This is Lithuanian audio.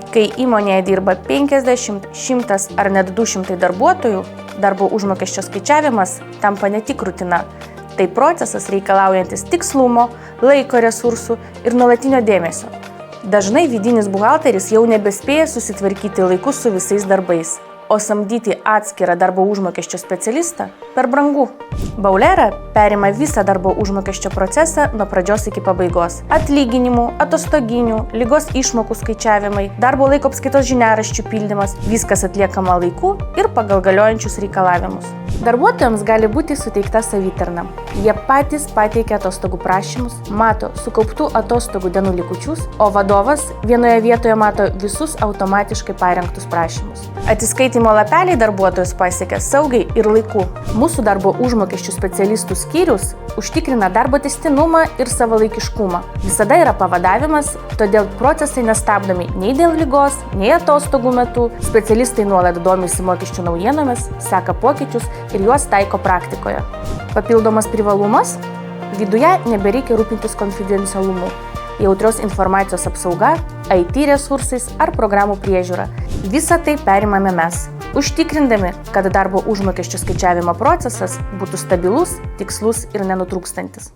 Kai įmonėje dirba 50, 100 ar net 200 darbuotojų, darbo užmokesčio skaičiavimas tampa ne tik rutina. Tai procesas reikalaujantis tikslumo, laiko resursų ir nuolatinio dėmesio. Dažnai vidinis buhalteris jau nebespėja susitvarkyti laiku su visais darbais, o samdyti atskirą darbo užmokesčio specialistą per brangu. Baulera perima visą darbo užmokesčio procesą nuo pradžios iki pabaigos. Atlyginimų, atostoginių, ligos išmokų skaičiavimai, darbo laiko apskaitos žiniaraščių pildymas – viskas atliekama laiku ir pagal galiojančius reikalavimus. Darbuotojams gali būti suteikta savitarna. Jie patys pateikia atostogų prašymus, mato sukauptų atostogų dienų likučius, o vadovas vienoje vietoje mato visus automatiškai parengtus prašymus. Atsiskaitimo lapeliai darbuotojus pasiekia saugiai ir laiku. Mūsų darbo užmokesčių specialistų skyrius užtikrina darbo tęstinumą ir savalaikiškumą. Visada yra pavadavimas, todėl procesai nestabdomi nei dėl ligos, nei atostogų metu. Specialistai nuolat domisi mokesčių naujienomis, seka pokyčius ir juos taiko praktikoje. Papildomas privalumas – viduje nebereikia rūpintis konfidencialumu, jautrios informacijos apsauga, IT resursais ar programų priežiūra. Visą tai perimame mes, užtikrindami, kad darbo užmokesčio skaičiavimo procesas būtų stabilus, tikslus ir nenutrūkstantis.